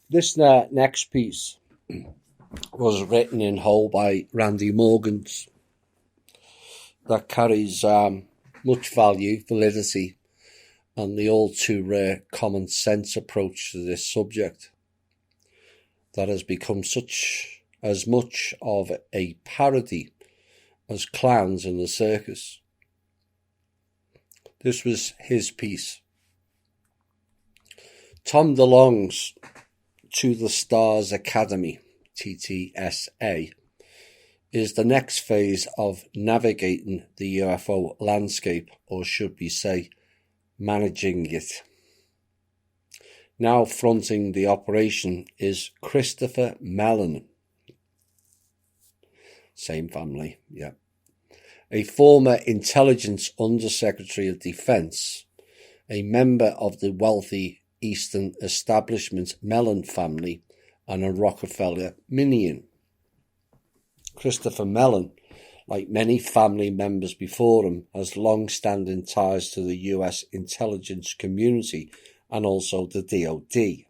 This next piece was written in whole by Randy Maugans. That carries much value, validity, and the all too rare common sense approach to this subject that has become as much of a parody as clowns in the circus. This was his piece. Tom DeLonge's To the Stars Academy, TTSA, is the next phase of navigating the UFO landscape, or should we say, managing it. Now fronting the operation is Christopher Mellon. Same family, yeah. A former Intelligence Undersecretary of Defense, a member of the wealthy Eastern establishment Mellon family, and a Rockefeller minion. Christopher Mellon, like many family members before him, has long-standing ties to the US intelligence community and also the DoD.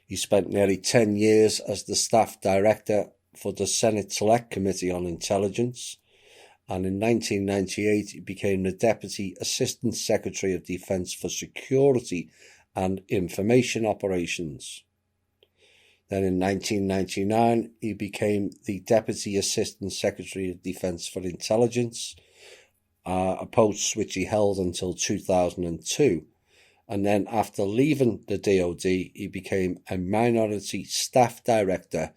He spent nearly 10 years as the staff director for the Senate Select Committee on Intelligence, and in 1998 he became the Deputy Assistant Secretary of Defense for Security and Information Operations. Then in 1999 he became the Deputy Assistant Secretary of Defense for Intelligence, a post which he held until 2002. And then after leaving the DoD, he became a Minority Staff Director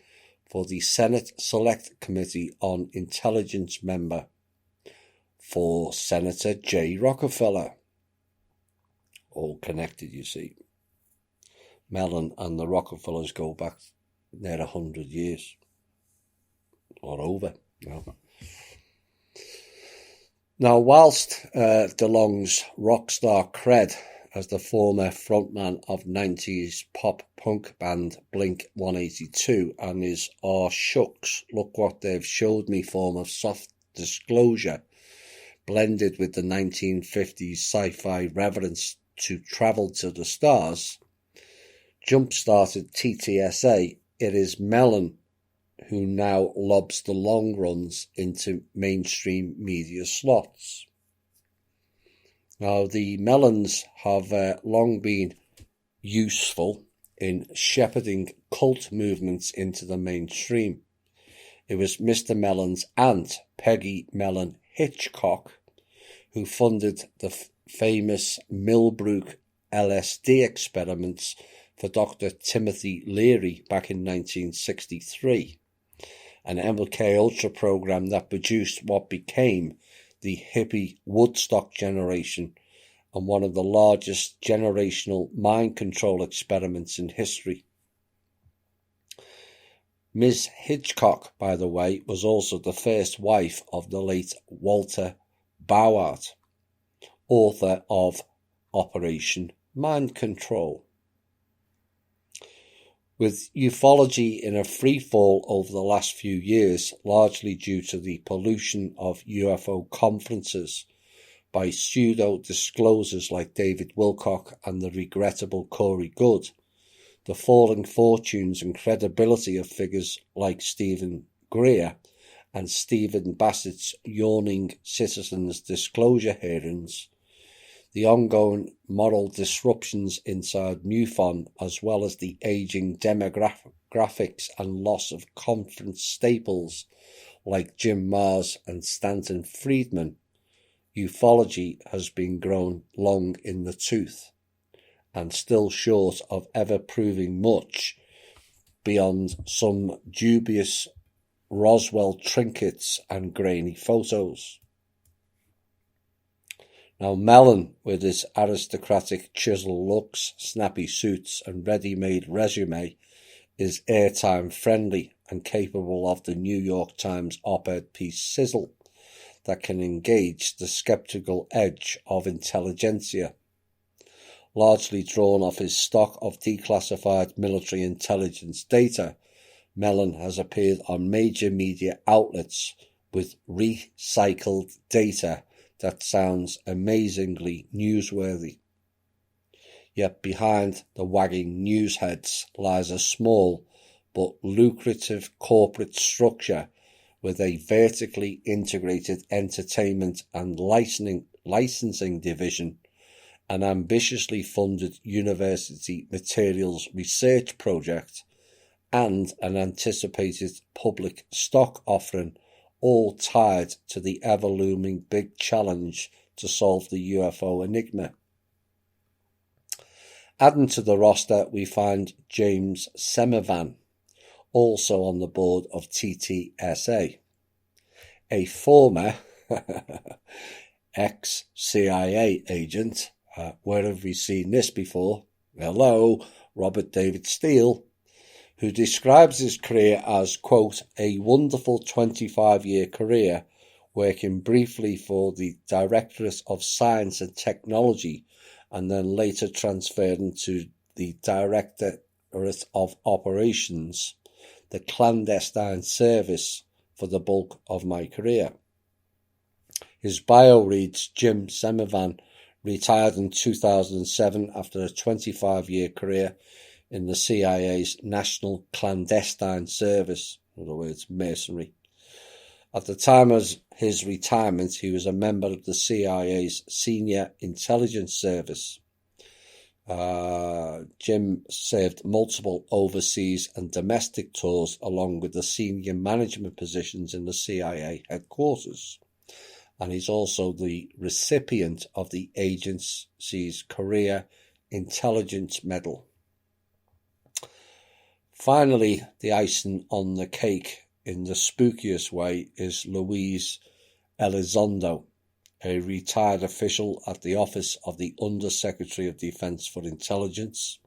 for the Senate Select Committee on Intelligence member for Senator J. Rockefeller. All connected, you see. Mellon and the Rockefellers go back near 100 years. Or over. Now, whilst DeLonge's rock star cred as the former frontman of 90s pop-punk band Blink-182 and his "Aw Shucks, Look What They've Showed Me" form of soft disclosure, blended with the 1950s sci-fi reverence to travel to the stars, jump-started TTSA, it is Mellon who now lobs the long runs into mainstream media slots. Now, the Mellons have long been useful in shepherding cult movements into the mainstream. It was Mr. Mellon's aunt, Peggy Mellon Hitchcock, who funded the famous Millbrook LSD experiments for Dr. Timothy Leary back in 1963, an MK Ultra program that produced what became the hippie Woodstock generation and one of the largest generational mind control experiments in history. Ms. Hitchcock, by the way, was also the first wife of the late Walter Bowart, author of Operation Mind Control. With ufology in a freefall over the last few years, largely due to the pollution of UFO conferences by pseudo-disclosers like David Wilcock and the regrettable Corey Goode, the falling fortunes and credibility of figures like Stephen Greer and Stephen Bassett's yawning citizens' disclosure hearings, the ongoing moral disruptions inside MUFON, as well as the aging demographics and loss of conference staples like Jim Mars and Stanton Friedman, ufology has been grown long in the tooth and still short of ever proving much beyond some dubious Roswell trinkets and grainy photos. Now, Mellon, with his aristocratic chisel looks, snappy suits and ready-made resume, is airtime friendly and capable of the New York Times op-ed piece sizzle that can engage the skeptical edge of intelligentsia. Largely drawn off his stock of declassified military intelligence data, Mellon has appeared on major media outlets with recycled data that sounds amazingly newsworthy. Yet behind the wagging news heads lies a small but lucrative corporate structure with a vertically integrated entertainment and licensing division, an ambitiously funded university materials research project, and an anticipated public stock offering, all tied to the ever-looming big challenge to solve the UFO enigma. Adding to the roster, we find James Semivan, also on the board of TTSA, a former ex-CIA agent. Where have we seen this before? Hello, Robert David Steele, who describes his career as, quote, a wonderful 25-year career, working briefly for the Directorate of Science and Technology, and then later transferring to the Directorate of Operations, the clandestine service, for the bulk of my career. His bio reads, Jim Semivan retired in 2007 after a 25-year career in the CIA's National Clandestine Service, in other words, masonry. At the time of his retirement, he was a member of the CIA's Senior Intelligence Service. Jim served multiple overseas and domestic tours along with the senior management positions in the CIA headquarters. And he's also the recipient of the agency's Career Intelligence Medal. Finally, the icing on the cake in the spookiest way is Luis Elizondo, a retired official at the Office of the Undersecretary of Defense for Intelligence.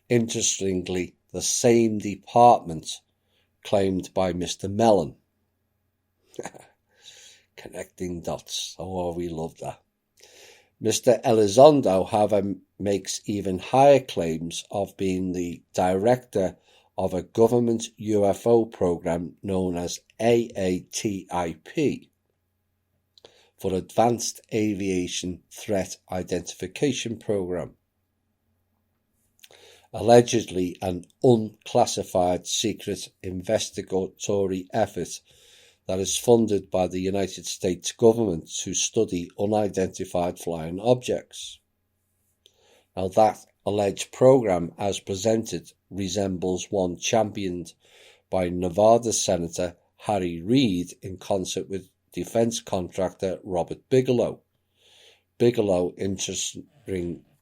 Interestingly, the same department claimed by Mr. Mellon. Connecting dots. Oh, we love that. Mr. Elizondo, however, makes even higher claims of being the director of a government UFO program known as AATIP, for Advanced Aviation Threat Identification Program, allegedly an unclassified secret investigatory effort that is funded by the United States government to study unidentified flying objects. Now, that alleged program, as presented, resembles one championed by Nevada Senator Harry Reid in concert with defense contractor Robert Bigelow. Bigelow,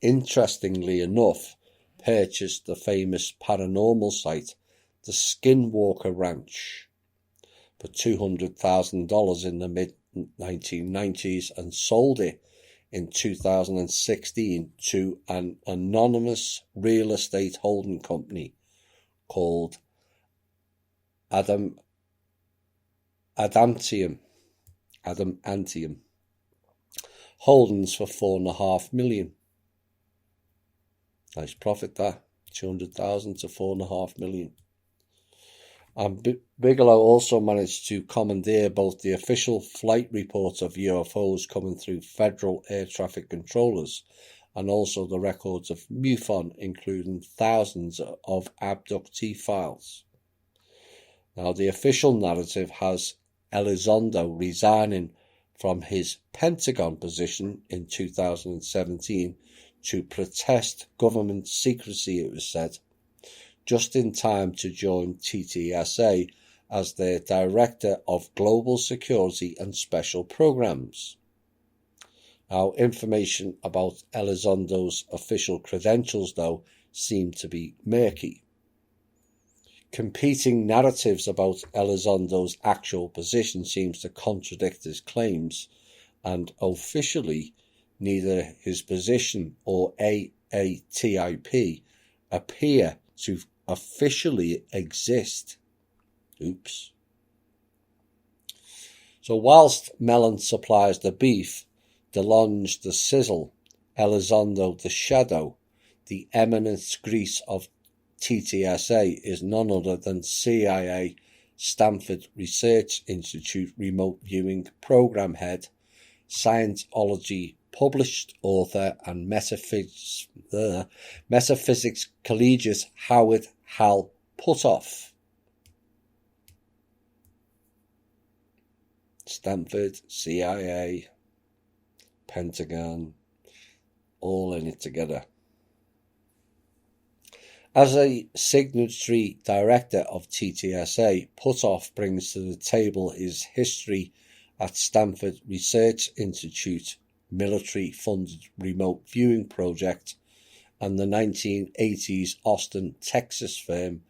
interestingly enough, purchased the famous paranormal site, the Skinwalker Ranch, for $200,000 in the mid-1990s and sold it in 2016 to an anonymous real estate holding company called Adamantium Holdings for $4.5 million. Nice profit that, 200,000 to $4.5 million. And Bigelow also managed to commandeer both the official flight reports of UFOs coming through federal air traffic controllers and also the records of MUFON, including thousands of abductee files. Now, the official narrative has Elizondo resigning from his Pentagon position in 2017 to protest government secrecy, it was said, just in time to join TTSA as their Director of Global Security and Special Programs. Now, information about Elizondo's official credentials, though, seem to be murky. Competing narratives about Elizondo's actual position seems to contradict his claims, and officially, neither his position or AATIP appear to officially exist. Oops. So whilst Mellon supplies the beef, DeLonge the sizzle, Elizondo the shadow, the eminent grease of TTSA is none other than CIA Stanford Research Institute remote viewing program head, Scientology published author and metaphysics collegiate Howard Hal Puthoff. Stanford, CIA, Pentagon, all in it together. As a signatory director of TTSA, Puthoff brings to the table his history at Stanford Research Institute, military-funded remote viewing project, and the 1980s Austin, Texas firm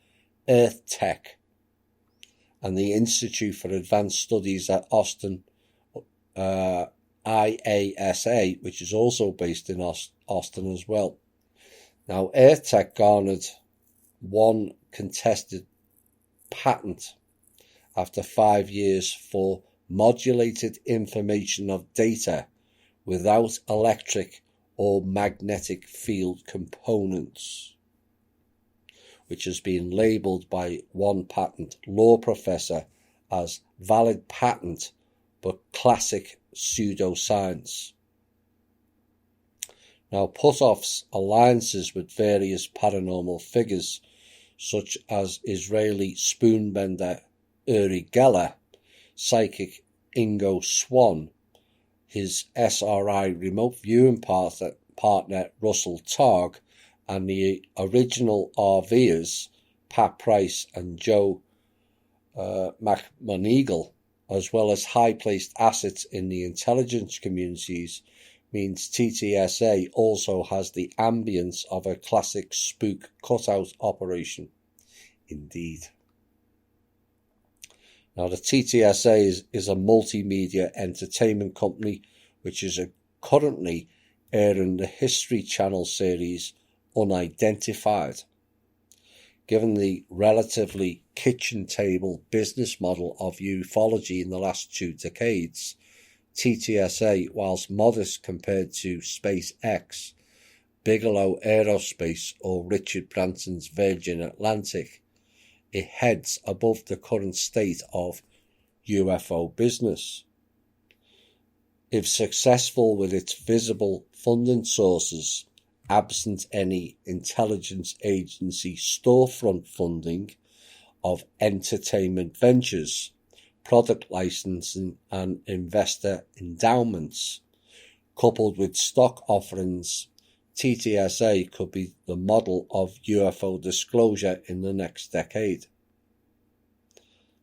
Earth Tech, and the Institute for Advanced Studies at Austin, IASA, which is also based in Austin as well. Now, Earth Tech garnered one contested patent after 5 years for modulated information of data without electric or magnetic field components, which has been labelled by one patent law professor as valid patent but classic pseudoscience. Now, Puthoff's alliances with various paranormal figures, such as Israeli spoonbender Uri Geller, psychic Ingo Swann, his SRI remote viewing partner Russell Targ, and the original RVers Pat Price and Joe McMoneagle, as well as high-placed assets in the intelligence communities, means TTSA also has the ambience of a classic spook cutout operation. Indeed. Now, the TTSA is a multimedia entertainment company which is currently airing the History Channel series Unidentified. Given the relatively kitchen table business model of ufology in the last 2 decades, TTSA, whilst modest compared to SpaceX, Bigelow Aerospace or Richard Branson's Virgin Atlantic, it heads above the current state of UFO business. If successful with its visible funding sources, absent any intelligence agency storefront funding of entertainment ventures, product licensing and investor endowments, coupled with stock offerings, TTSA could be the model of UFO disclosure in the next decade.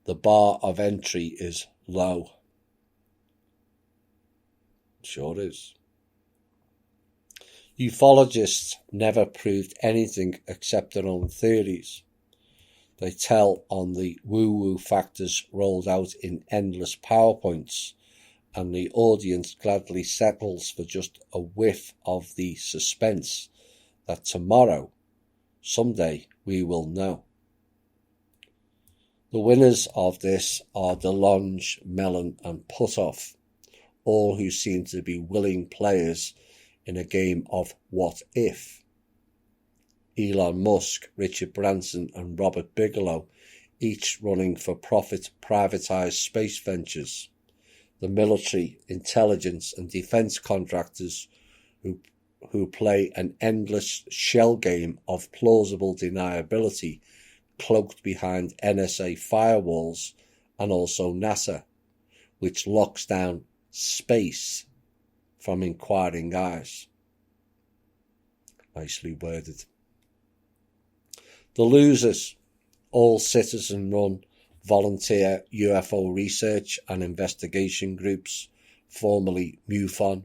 The bar of entry is low. Sure is. Ufologists never proved anything except their own theories. They tell on the woo-woo factors rolled out in endless PowerPoints, and the audience gladly settles for just a whiff of the suspense that tomorrow, someday, we will know. The winners of this are DeLonge, Mellon and Puthoff, all who seem to be willing players in a game of what if. Elon Musk, Richard Branson and Robert Bigelow, each running for profit privatised space ventures. The military, intelligence and defence contractors who play an endless shell game of plausible deniability cloaked behind NSA firewalls, and also NASA, which locks down space from inquiring eyes. Nicely worded. The losers, all citizen-run volunteer UFO research and investigation groups, formerly MUFON,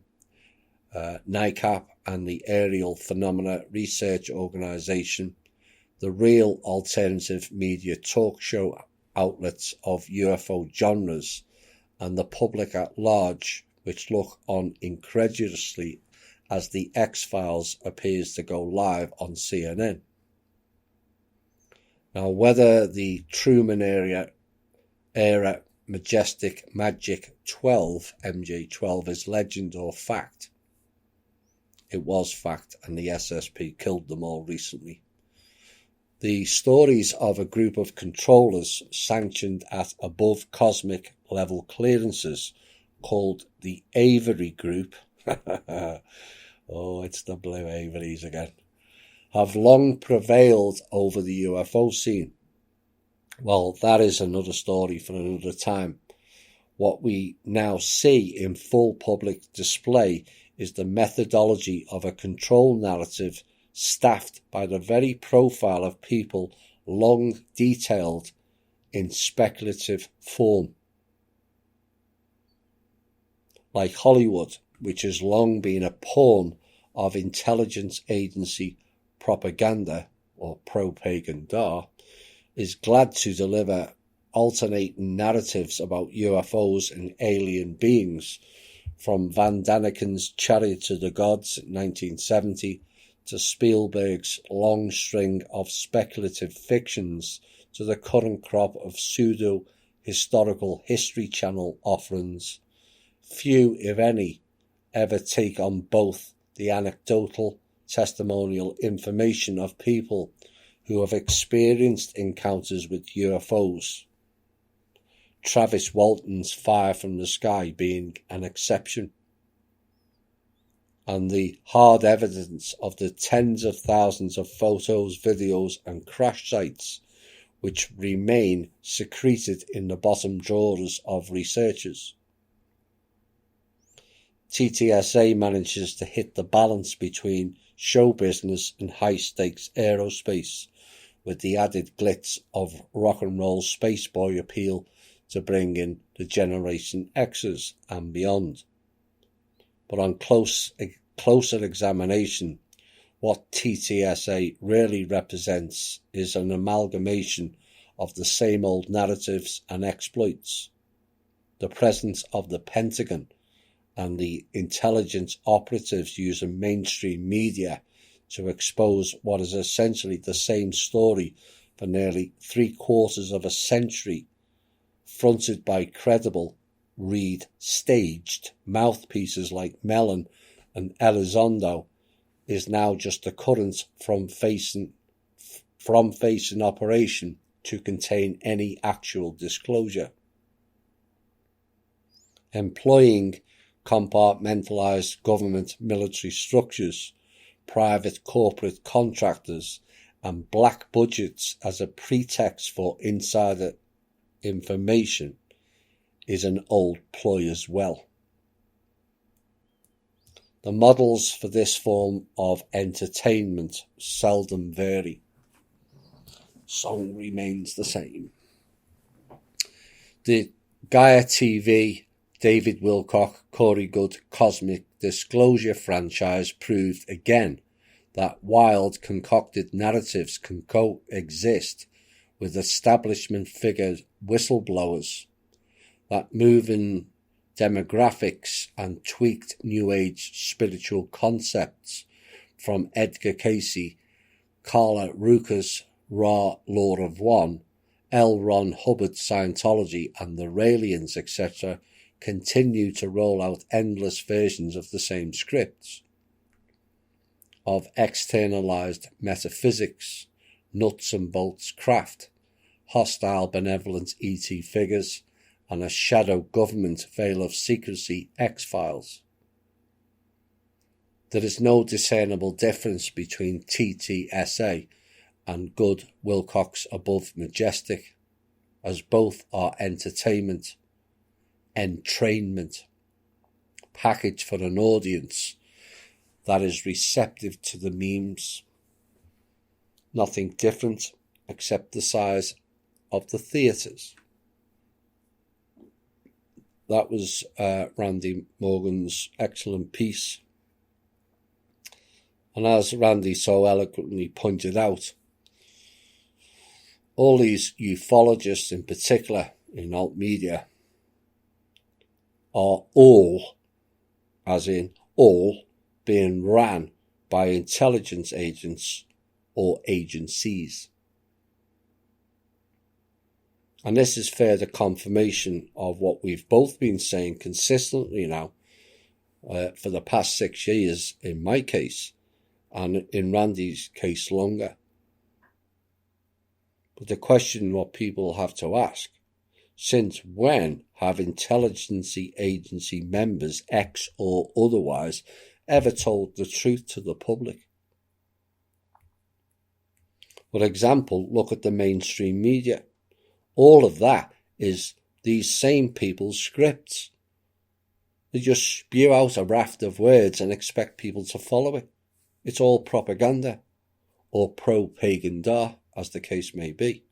NICAP and the Aerial Phenomena Research Organisation, the real alternative media talk show outlets of UFO genres, and the public at large, which look on incredulously as the X-Files appears to go live on CNN. Now, whether the Truman era Majestic Magic 12, MJ12, is legend or fact, it was fact, and the SSP killed them all recently. The stories of a group of controllers sanctioned at above cosmic level clearances called the Avery Group Oh, it's the Blue Aviaries again. Have long prevailed over the UFO scene. Well, that is another story for another time. What we now see in full public display is the methodology of a control narrative staffed by the very profile of people long detailed in speculative form. Like Hollywood, which has long been a pawn of intelligence agency propaganda, or propaganda, is glad to deliver alternating narratives about UFOs and alien beings, from Van Daniken's Chariot of the Gods in 1970 to Spielberg's long string of speculative fictions to the current crop of pseudo-historical History Channel offerings. Few, if any, ever take on both the anecdotal, testimonial information of people who have experienced encounters with UFOs, Travis Walton's Fire from the Sky being an exception, and the hard evidence of the tens of thousands of photos, videos and crash sites which remain secreted in the bottom drawers of researchers. TTSA manages to hit the balance between show business and high-stakes aerospace, with the added glitz of rock and roll space boy appeal to bring in the Generation X's and beyond. But on closer examination, what TTSA really represents is an amalgamation of the same old narratives and exploits. The presence of the Pentagon and the intelligence operatives using mainstream media to expose what is essentially the same story for nearly 3/4 of a century, fronted by credible, staged mouthpieces like Mellon and Elizondo, is now just a current from facing operation to contain any actual disclosure. Employing compartmentalized government military structures, private corporate contractors, and black budgets as a pretext for insider information is an old ploy as well. The models for this form of entertainment seldom vary. Song remains the same. The Gaia TV, David Wilcock, Corey Goode Cosmic Disclosure franchise proved again that wild concocted narratives can coexist with establishment figure whistleblowers, that moving demographics and tweaked New Age spiritual concepts from Edgar Cayce, Carla Rucker's Ra Law of One, L. Ron Hubbard's Scientology and the Raelians, etc., continue to roll out endless versions of the same scripts, of externalized metaphysics, nuts and bolts craft, hostile benevolent ET figures, and a shadow government veil of secrecy X-Files. There is no discernible difference between TTSA and Goode Wilcock's Above Majestic, as both are entertainment, entrainment, packaged for an audience that is receptive to the memes. Nothing different except the size of the theatres. That was Randy Maugans' excellent piece. And as Randy so eloquently pointed out, all these ufologists in particular in alt media are all, as in all, being ran by intelligence agents or agencies. And this is further confirmation of what we've both been saying consistently now for the past 6 years in my case, and in Randy's case longer. But the question what people have to ask Since when have intelligence agency members, ex or otherwise, ever told the truth to the public? For example, look at the mainstream media. All of that is these same people's scripts. They just spew out a raft of words and expect people to follow it. It's all propaganda, or pro-pagan da, as the case may be.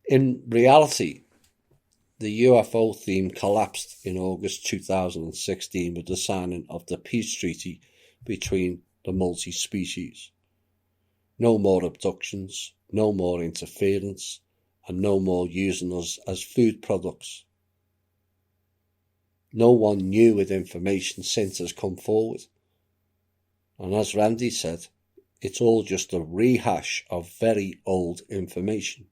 In reality, the UFO theme collapsed in August 2016 with the signing of the peace treaty between the multi-species. No more abductions, no more interference, and no more using us as food products. No one new with information since has come forward. And as Randy said, it's all just a rehash of very old information.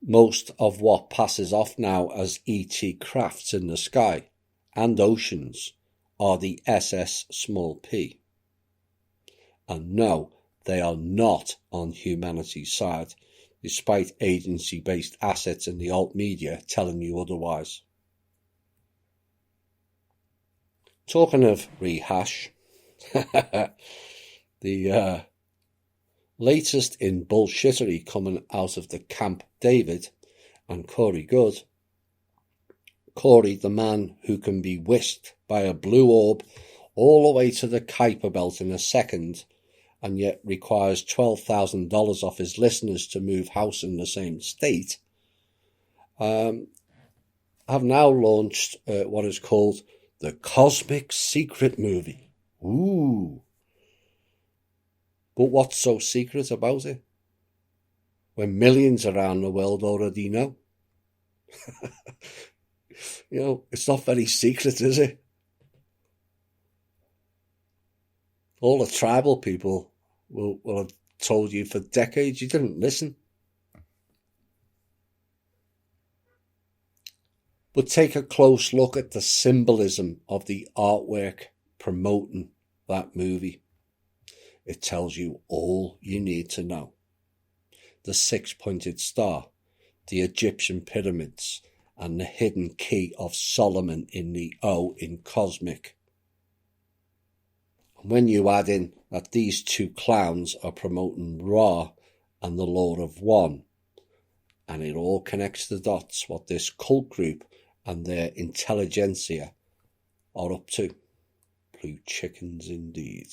Most of what passes off now as ET crafts in the sky and oceans are the SS small p. And no, they are not on humanity's side, despite agency-based assets in the alt media telling you otherwise. Talking of rehash, the latest in bullshittery coming out of the Camp David and Corey Good. Corey, the man who can be whisked by a blue orb all the way to the Kuiper Belt in a second, and yet requires $12,000 off his listeners to move house in the same state, have now launched what is called the Cosmic Secret Movie. Ooh. But what's so secret about it? When millions around the world already know. It's not very secret, is it? All the tribal people will have told you for decades. You didn't listen. But take a close look at the symbolism of the artwork promoting that movie. It tells you all you need to know. The six-pointed star, the Egyptian pyramids, and the hidden key of Solomon in the O in cosmic. And when you add in that these two clowns are promoting Ra and the Law of One, and it all connects the dots what this cult group and their intelligentsia are up to. Blue chickens indeed.